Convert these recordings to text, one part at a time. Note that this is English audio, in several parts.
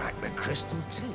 track the crystal too.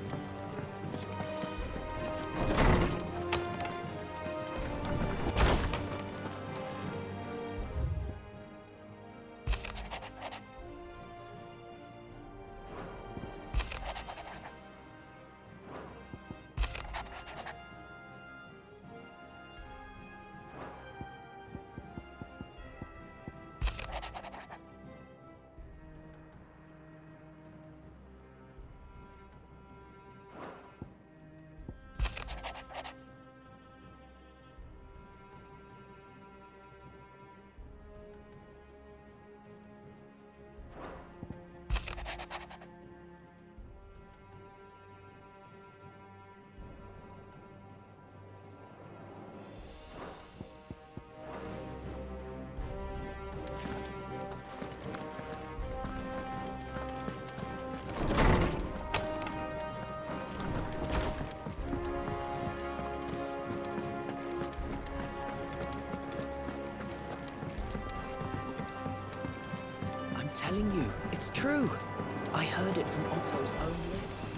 I'm telling you, it's true. I heard it from Otto's own lips.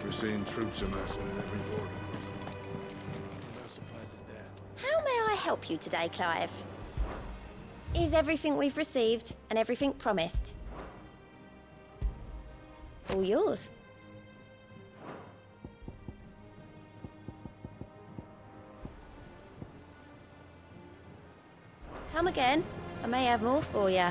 We're seeing troops amassing in every border crossing. No surprises there. How may I help you today, Clive? Is everything we've received and everything promised all yours? Come again. I may have more for you.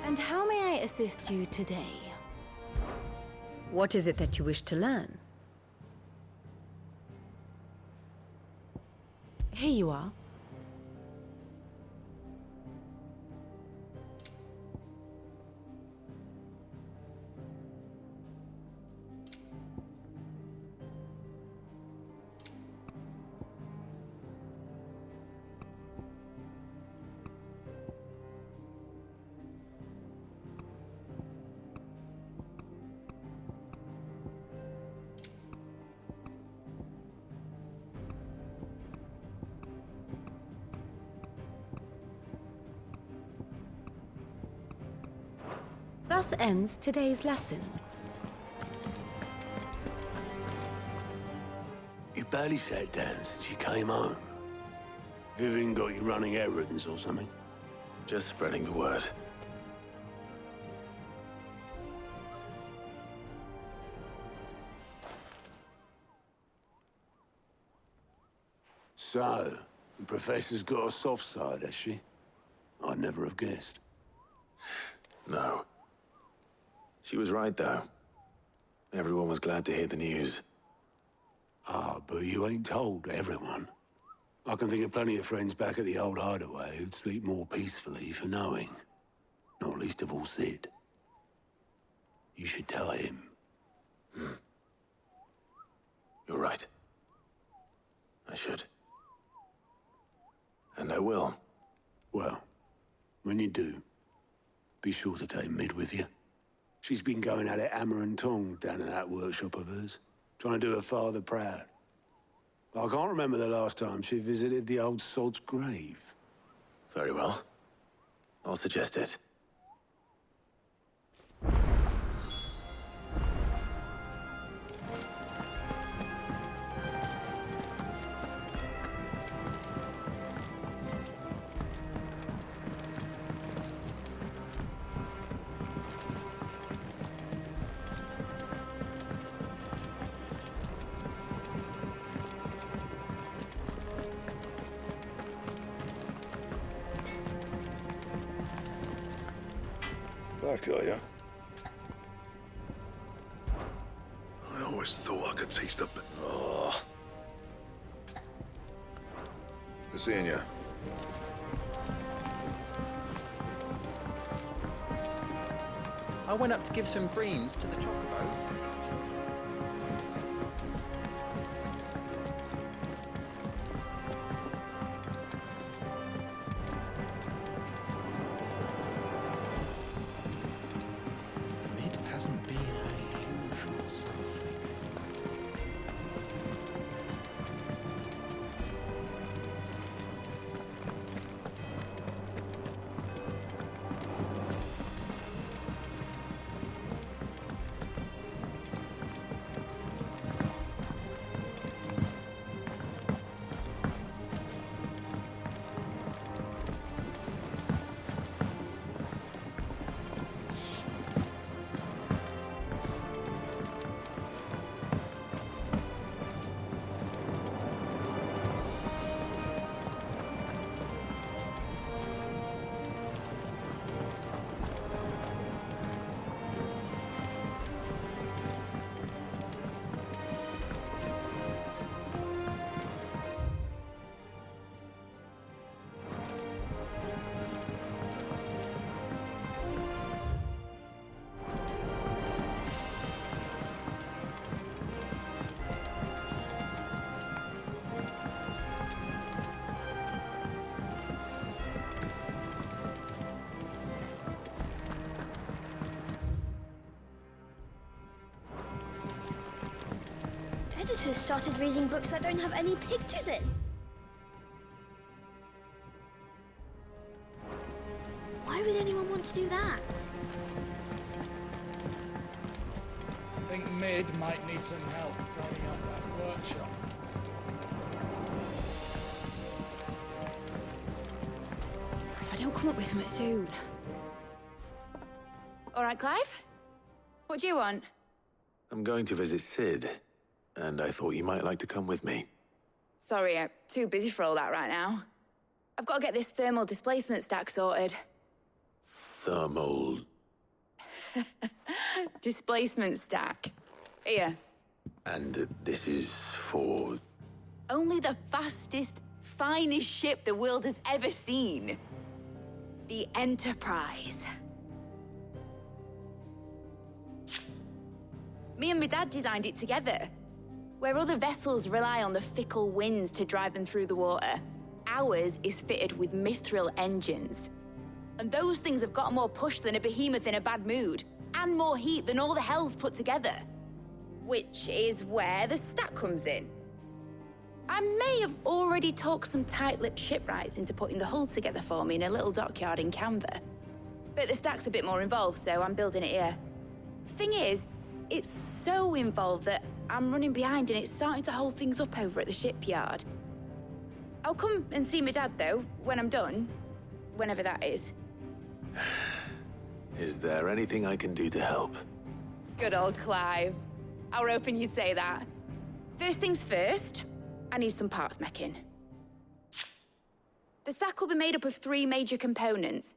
And how may I assist you today? What is it that you wish to learn? Here you are. Thus ends today's lesson. You barely sat down since you came home. Vivian got you running errands or something? Just spreading the word. So, the Professor's got a soft side, has she? I'd never have guessed. No. She was right, though. Everyone was glad to hear the news. Ah, but you ain't told everyone. I can think of plenty of friends back at the old hideaway who'd sleep more peacefully for knowing. Not least of all Sid. You should tell him. You're right. I should. And I will. Well, when you do, be sure to take Mid with you. She's been going at it hammer and tongs down in that workshop of hers, trying to do her father proud. I can't remember the last time she visited the old sod's grave. Very well. I'll suggest it. Back, are ya? I always thought I could taste the... Oh. Good seeing ya. I went up to give some greens to the chocobo. It hasn't been a usual self lately. Predators started reading books that don't have any pictures in. Why would anyone want to do that? I think Mid might need some help tidying up that workshop. If I don't come up with something soon. All right, Clive? What do you want? I'm going to visit Sid, and I thought you might like to come with me. Sorry, I'm too busy for all that right now. I've got to get this thermal displacement stack sorted. Thermal... Displacement stack. Here. And this is for... Only the fastest, finest ship the world has ever seen. The Enterprise. Me and my dad designed it together. Where other vessels rely on the fickle winds to drive them through the water, ours is fitted with mithril engines. And those things have got more push than a behemoth in a bad mood, and more heat than all the hells put together. Which is where the stack comes in. I may have already talked some tight-lipped shipwrights into putting the hull together for me in a little dockyard in Canva. But the stack's a bit more involved, so I'm building it here. Thing is, it's so involved that I'm running behind and it's starting to hold things up over at the shipyard. I'll come and see my dad, though, when I'm done. Whenever that is. Is there anything I can do to help? Good old Clive. I were hoping you'd say that. First things first, I need some parts meching. The stack will be made up of 3 major components.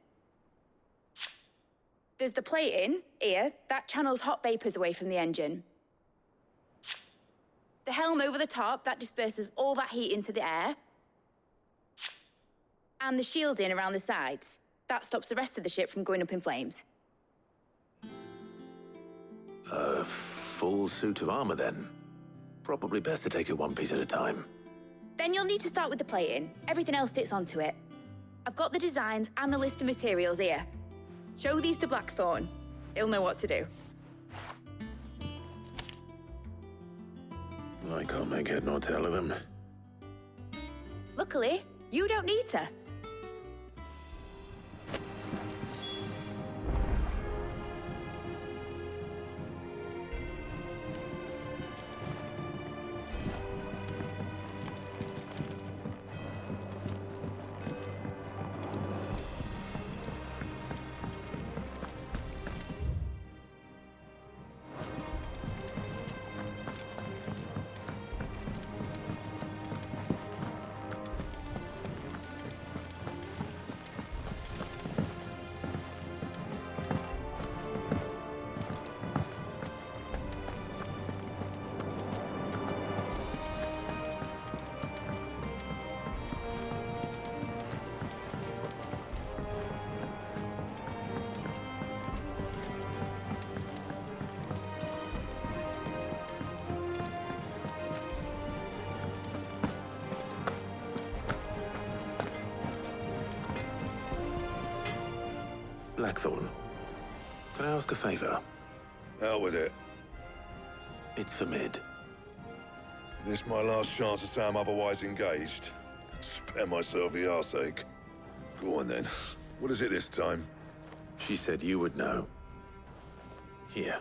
There's the plating, here, that channels hot vapors away from the engine. The helm over the top, that disperses all that heat into the air. And the shielding around the sides. That stops the rest of the ship from going up in flames. A full suit of armor, then? Probably best to take it one piece at a time. Then you'll need to start with the plating. Everything else fits onto it. I've got the designs and the list of materials here. Show these to Blackthorn. He'll know what to do. I can't make head nor tail of them. Luckily, you don't need to. Blackthorn, can I ask a favor? Hell with it. It's for Mid. This my last chance to say I'm otherwise engaged. Spare myself the arseache. Go on then. What is it this time? She said you would know. Here.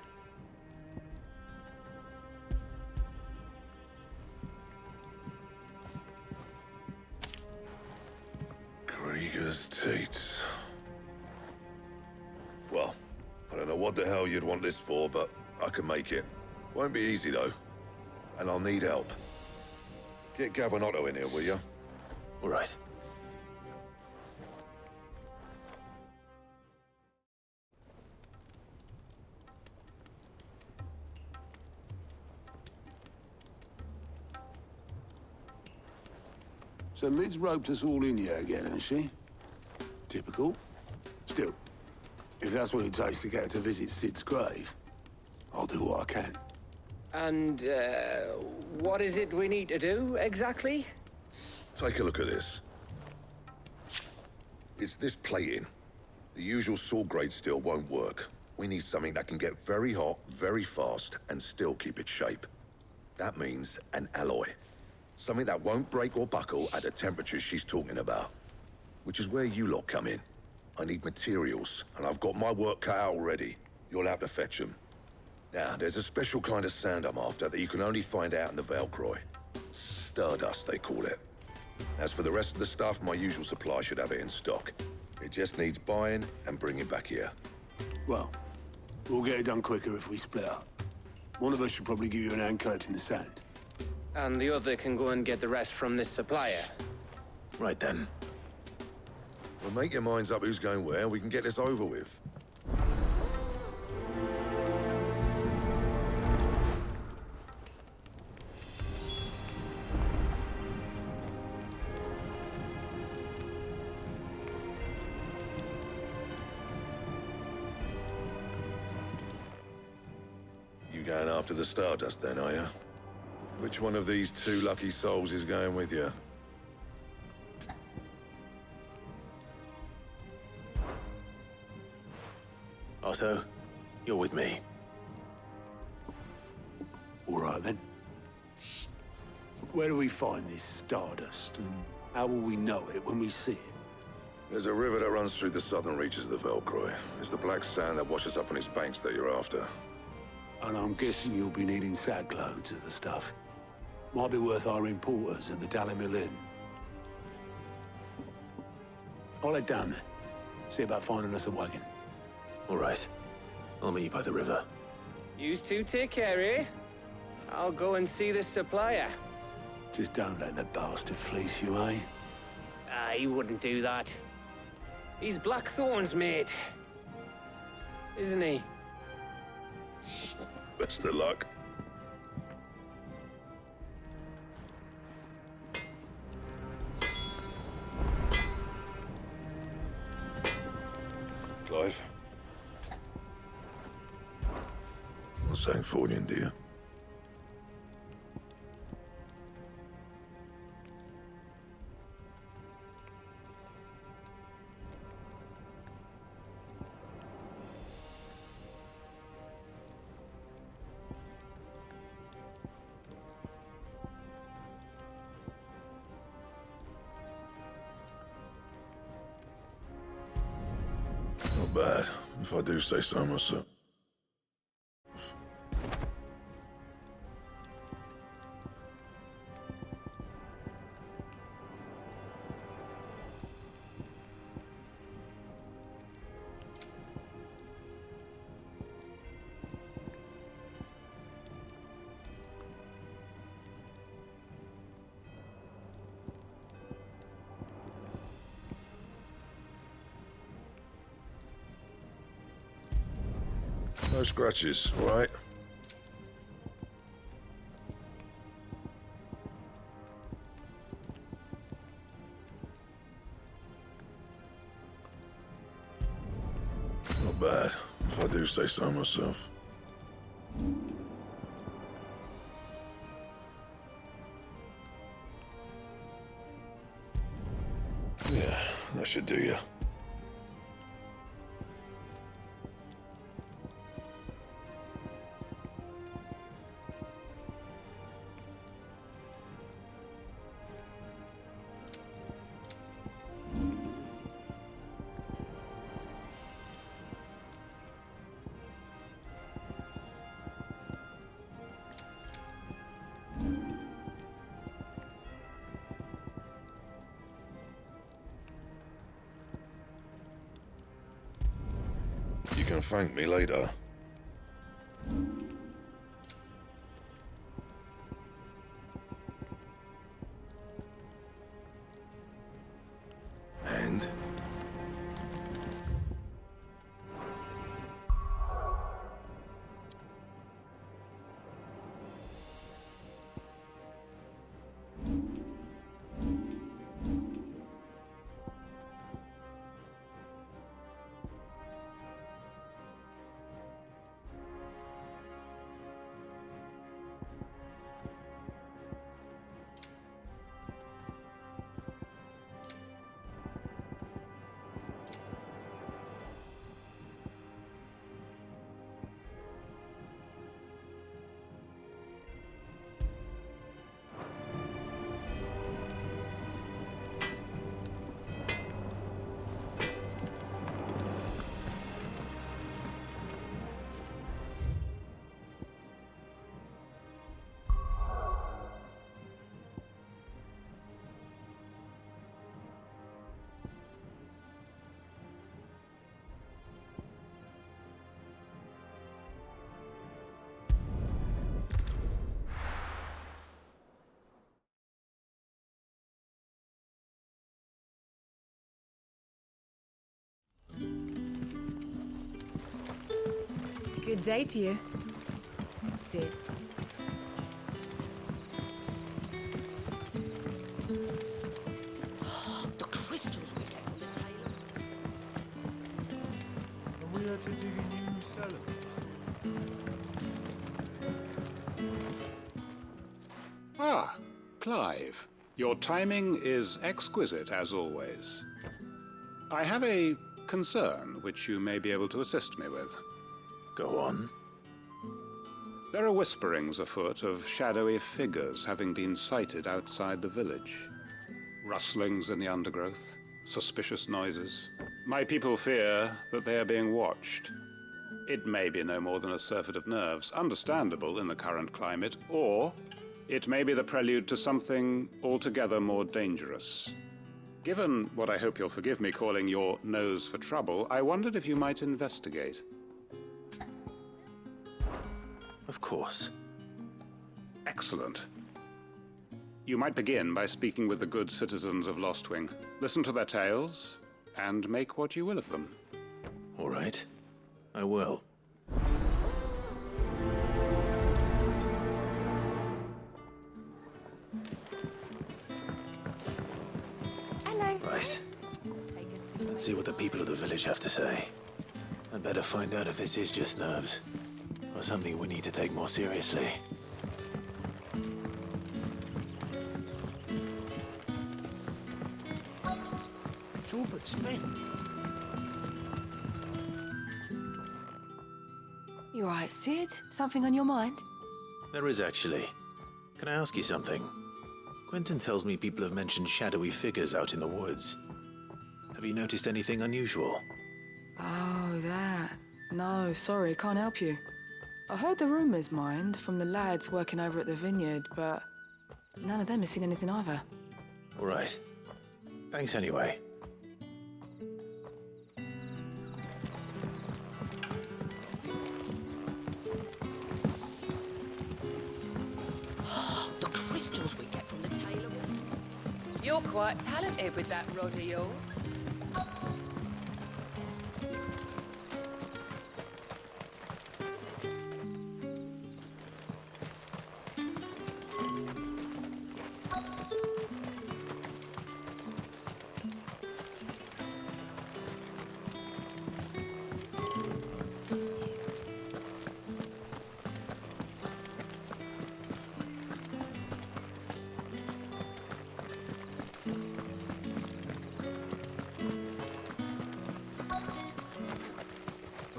Krieger's Tates. Well, I don't know what the hell you'd want this for, but I can make it. Won't be easy, though. And I'll need help. Get Gavin Otto in here, will you? All right. So Mid's roped us all in here again, hasn't she? Typical. Still, if that's what it takes to get her to visit Sid's grave, I'll do what I can. And, what is it we need to do, exactly? Take a look at this. It's this plating. The usual sword-grade steel won't work. We need something that can get very hot, very fast, and still keep its shape. That means an alloy. Something that won't break or buckle at the temperatures she's talking about. Which is where you lot come in. I need materials, and I've got my work cut out already. You'll have to fetch them. Now, there's a special kind of sand I'm after that you can only find out in the Velcroy. Stardust, they call it. As for the rest of the stuff, my usual supply should have it in stock. It just needs buying and bringing back here. Well, we'll get it done quicker if we split up. One of us should probably give you an hand collecting the sand. And the other can go and get the rest from this supplier. Right then. Well, make your minds up who's going where, and we can get this over with. You going after the Stardust then, are you? Which one of these two lucky souls is going with you? Otto, you're with me. All right, then. Where do we find this Stardust, and how will we know it when we see it? There's a river that runs through the southern reaches of the Velcroy. It's the black sand that washes up on its banks that you're after. And I'm guessing you'll be needing sack loads of the stuff. Might be worth our importers at the Dalimil Inn. I'll head down there. See about finding us a wagon. All right. I'll meet you by the river. Yous two take care, eh? I'll go and see the supplier. Just don't let the bastard fleece you, eh? He wouldn't do that. He's Blackthorn's mate. Isn't he? Best of luck. Clive? Not Sancfordian, do you? Not bad, if I do say so myself. No scratches, all right? Not bad, if I do say so myself. Yeah, that should do you. You can thank me later. And? Good day to you. Sid. The crystals we get from the tailor. And we had to dig a new cellar. Ah, Clive. Your timing is exquisite, as always. I have a concern which you may be able to assist me with. Go on. There are whisperings afoot of shadowy figures having been sighted outside the village. Rustlings in the undergrowth, suspicious noises. My people fear that they are being watched. It may be no more than a surfeit of nerves, understandable in the current climate, or it may be the prelude to something altogether more dangerous. Given what I hope you'll forgive me calling your nose for trouble, I wondered if you might investigate. Of course. Excellent. You might begin by speaking with the good citizens of Lostwing. Listen to their tales, and make what you will of them. All right. I will. Hello. Right. Let's see what the people of the village have to say. I'd better find out if this is just nerves, or something we need to take more seriously. It's all but spent. You all right, Sid? Something on your mind? There is actually. Can I ask you something? Quentin tells me people have mentioned shadowy figures out in the woods. Have you noticed anything unusual? Oh, that. No, sorry, can't help you. I heard the rumours, mind, from the lads working over at the vineyard, but none of them has seen anything either. All right. Thanks anyway. The crystals we get from the tailor. You're quite talented with that rod of yours.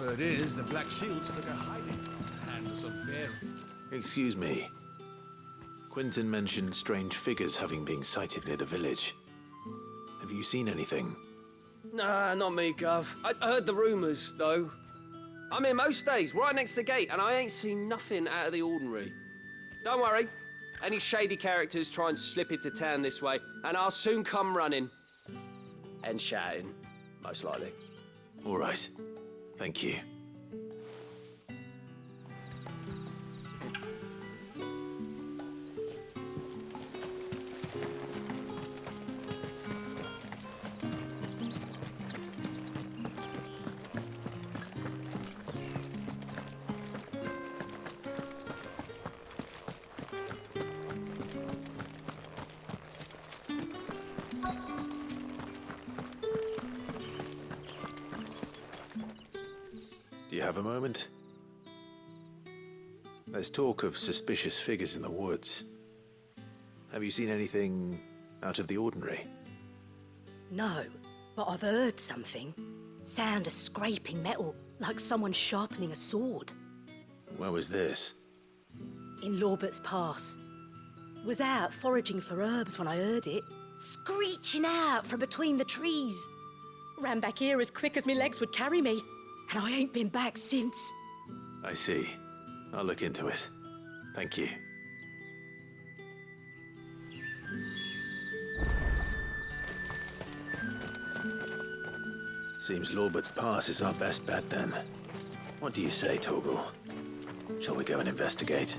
Word is, the Black Shields took a hiding. Hands of some bearing. Excuse me. Quentin mentioned strange figures having been sighted near the village. Have you seen anything? Nah, not me, Gov. I heard the rumours, though. I'm here most days, right next to the gate, and I ain't seen nothing out of the ordinary. Don't worry. Any shady characters try and slip into town this way, and I'll soon come running. And shouting, most likely. All right. Thank you. Do you have a moment? There's talk of suspicious figures in the woods. Have you seen anything out of the ordinary? No, but I've heard something. Sound of scraping metal, like someone sharpening a sword. Where was this? In Lorbert's Pass. Was out foraging for herbs when I heard it, screeching out from between the trees. Ran back here as quick as my legs would carry me, and I ain't been back since. I see. I'll look into it. Thank you. Seems Lorbert's Pass is our best bet then. What do you say, Torgal? Shall we go and investigate?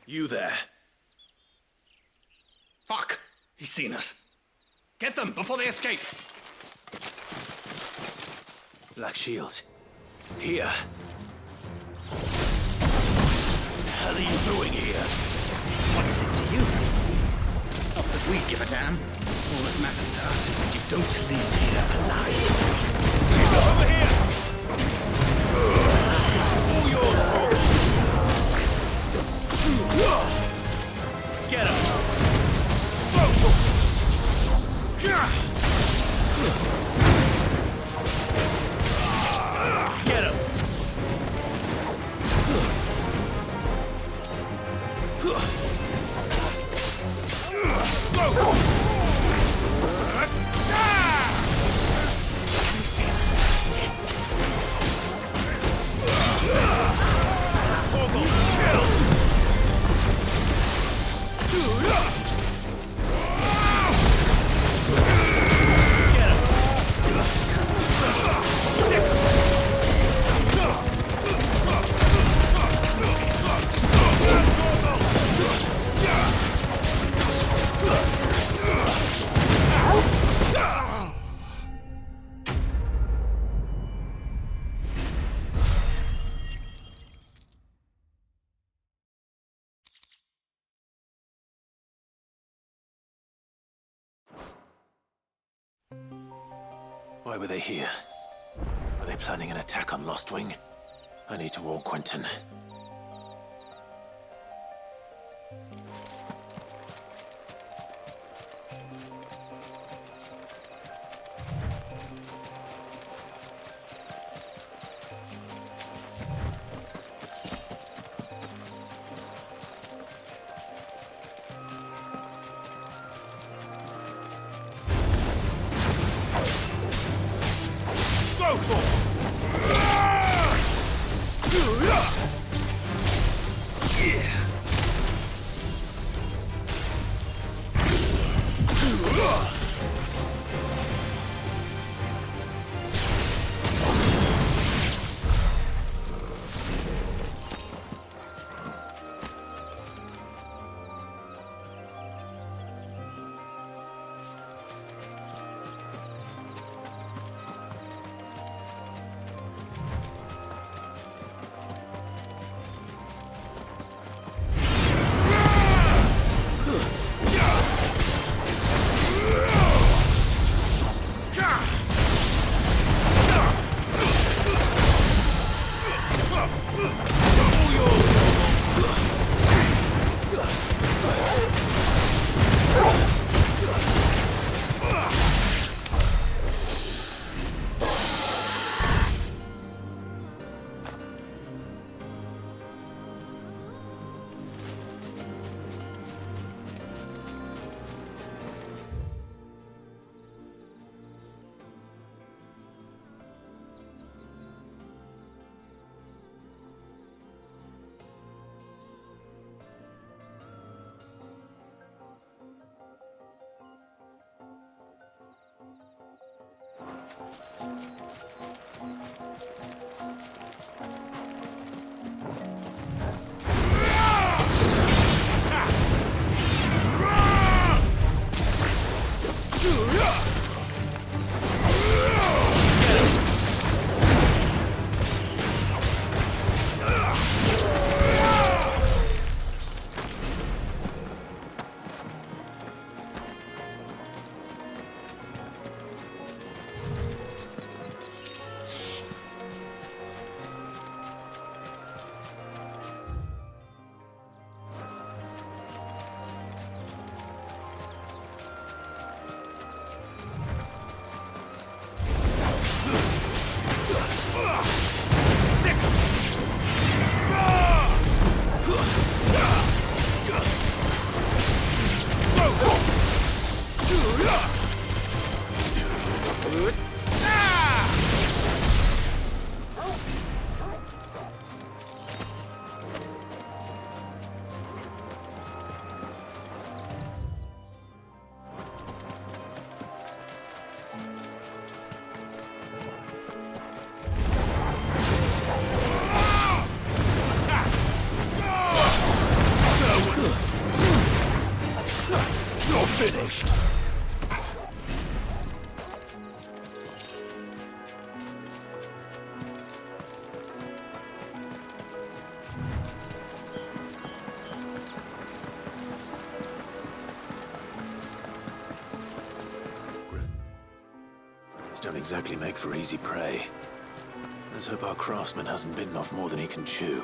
You there. Fuck! He's seen us. Get them before they escape! Black Shield. Here. What the hell are you doing here? What is it to you? Not that we give a damn. All that matters to us is that you don't leave here alive. Over here! It's all yours, Torvald! Get him! Get him! Why were they here? Are they planning an attack on Lost Wing? I need to warn Quentin. finished. These don't exactly make for easy prey. Let's hope our craftsman hasn't bitten off more than he can chew.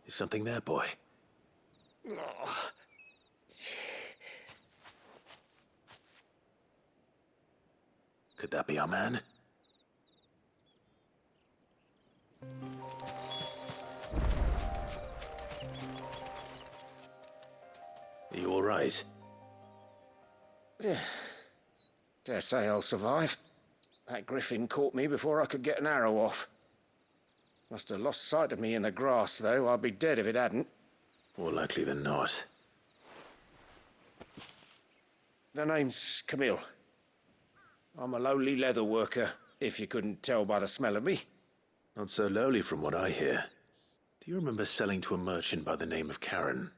Is something there, boy? Could that be our man? Are you all right? Dare say I'll survive. That griffin caught me before I could get an arrow off. Must have lost sight of me in the grass, though. I'd be dead if it hadn't. More likely than not. The name's Camille. I'm a lowly leather worker, if you couldn't tell by the smell of me. Not so lowly from what I hear. Do you remember selling to a merchant by the name of Karen?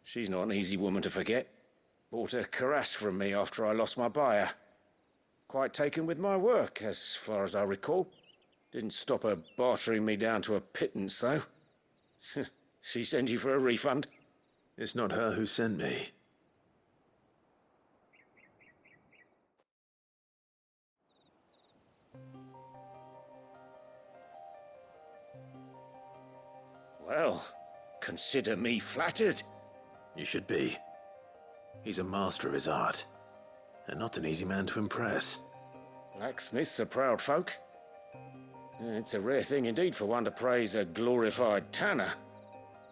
She's not an easy woman to forget. Bought a cuirass from me after I lost my buyer. Quite taken with my work, as far as I recall. Didn't stop her bartering me down to a pittance, though. She sent you for a refund? It's not her who sent me. Well, consider me flattered. You should be. He's a master of his art, and not an easy man to impress. Blacksmiths are proud folk. It's a rare thing indeed for one to praise a glorified tanner.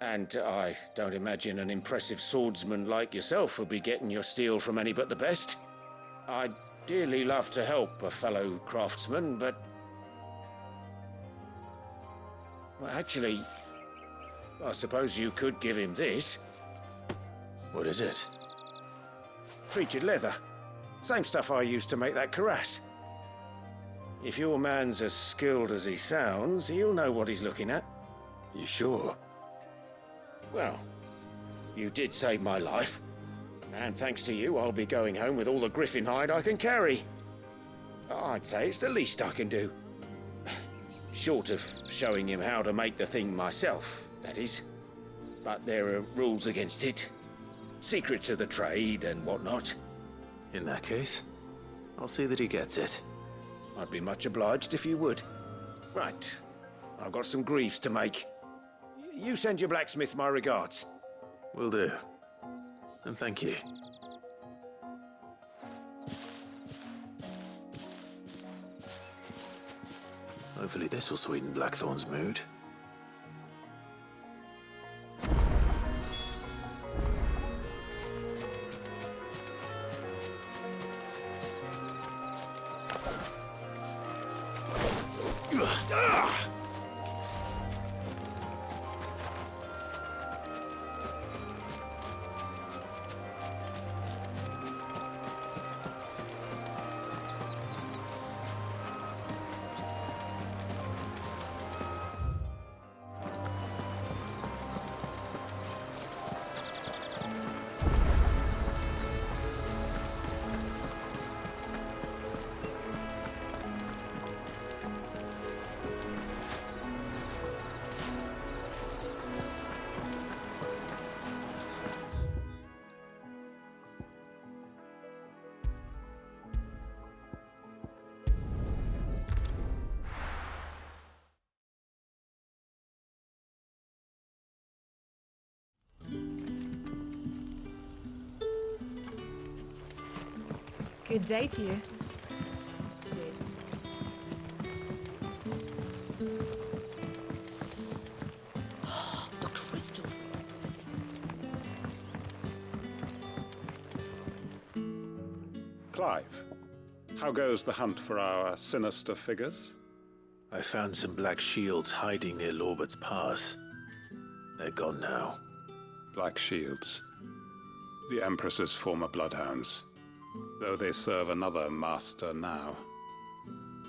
And I don't imagine an impressive swordsman like yourself would be getting your steel from any but the best. I'd dearly love to help a fellow craftsman, but... Well, actually, I suppose you could give him this. What is it? Treated leather. Same stuff I used to make that cuirass. If your man's as skilled as he sounds, he'll know what he's looking at. You sure? Well, you did save my life. And thanks to you, I'll be going home with all the griffin hide I can carry. I'd say it's the least I can do. Short of showing him how to make the thing myself, that is. But there are rules against it. Secrets of the trade and whatnot. In that case, I'll see that he gets it. I'd be much obliged if you would. Right. I've got some greaves to make. You send your blacksmith my regards. Will do. And thank you. Hopefully this will sweeten Blackthorn's mood. Good day to you. Sid. The crystals. Clive, how goes the hunt for our sinister figures? I found some black shields hiding near Lorbert's Pass. They're gone now. Black shields. The Empress's former bloodhounds. Though they serve another master now.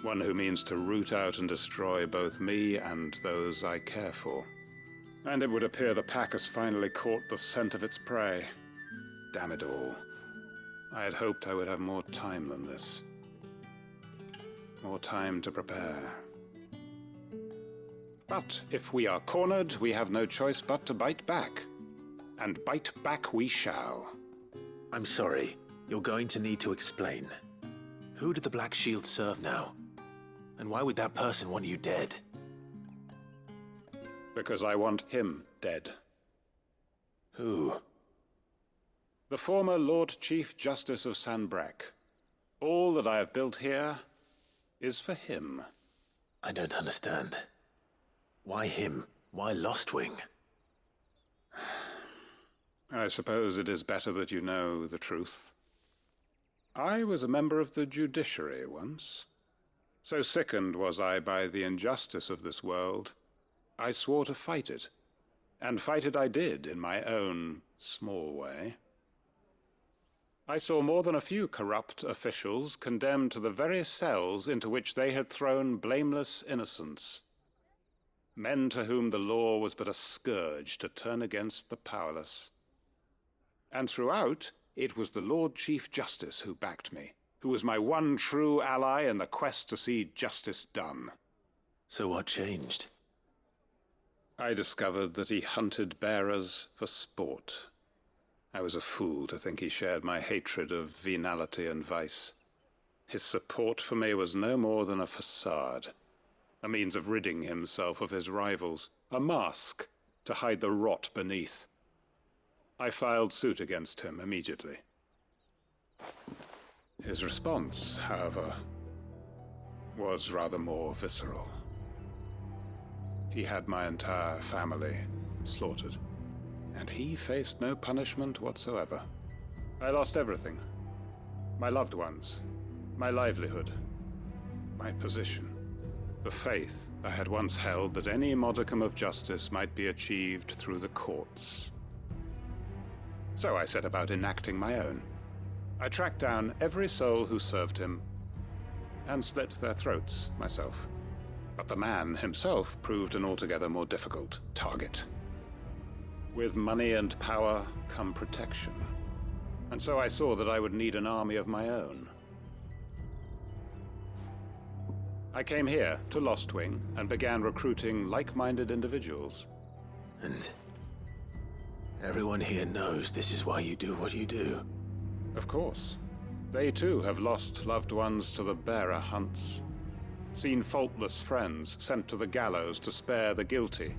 One who means to root out and destroy both me and those I care for. And it would appear the pack has finally caught the scent of its prey. Damn it all. I had hoped I would have more time than this. More time to prepare. But if we are cornered, we have no choice but to bite back. And bite back we shall. I'm sorry. You're going to need to explain. Who did the Black Shield serve now? And why would that person want you dead? Because I want him dead. Who? The former Lord Chief Justice of Sanbreque. All that I have built here is for him. I don't understand. Why him? Why Lostwing? I suppose it is better that you know the truth. I was a member of the judiciary once. So sickened was I by the injustice of this world, I swore to fight it. And fight it I did, in my own small way. I saw more than a few corrupt officials condemned to the very cells into which they had thrown blameless innocents. Men to whom the law was but a scourge to turn against the powerless. And throughout, it was the Lord Chief Justice who backed me, who was my one true ally in the quest to see justice done. So what changed? I discovered that he hunted bearers for sport. I was a fool to think he shared my hatred of venality and vice. His support for me was no more than a facade, a means of ridding himself of his rivals, a mask to hide the rot beneath. I filed suit against him immediately. His response, however, was rather more visceral. He had my entire family slaughtered, and he faced no punishment whatsoever. I lost everything. My loved ones, my livelihood, my position, the faith I had once held that any modicum of justice might be achieved through the courts. So I set about enacting my own. I tracked down every soul who served him and slit their throats myself. But the man himself proved an altogether more difficult target. With money and power come protection. And so I saw that I would need an army of my own. I came here to Lostwing and began recruiting like-minded individuals. And everyone here knows this is why you do what you do. Of course. They too have lost loved ones to the bearer hunts. Seen faultless friends sent to the gallows to spare the guilty.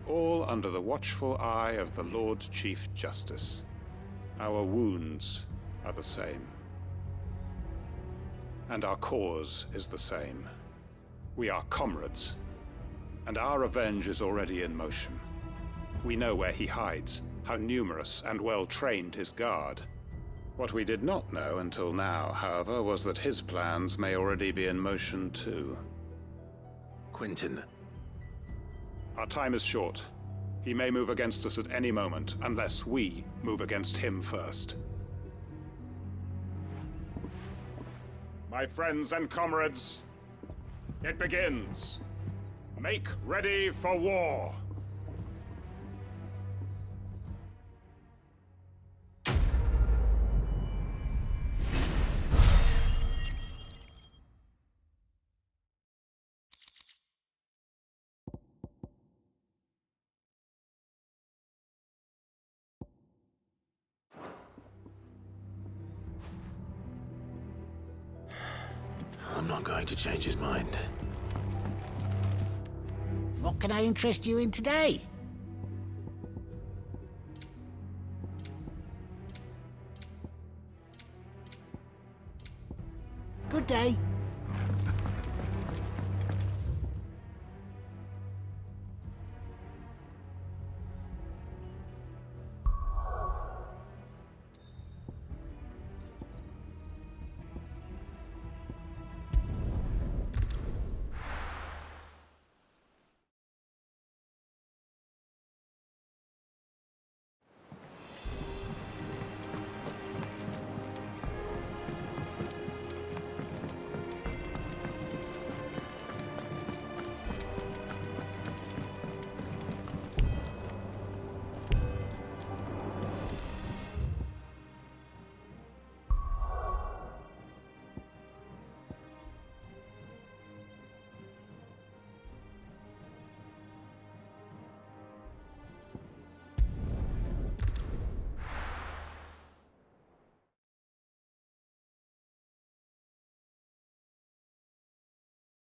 All under the watchful eye of the Lord Chief Justice. Our wounds are the same. And our cause is the same. We are comrades. And our revenge is already in motion. We know where he hides, how numerous and well-trained his guard. What we did not know until now, however, was that his plans may already be in motion too. Quentin. Our time is short. He may move against us at any moment, unless we move against him first. My friends and comrades, it begins. Make ready for war. I'm not going to change his mind. What can I interest you in today? Good day.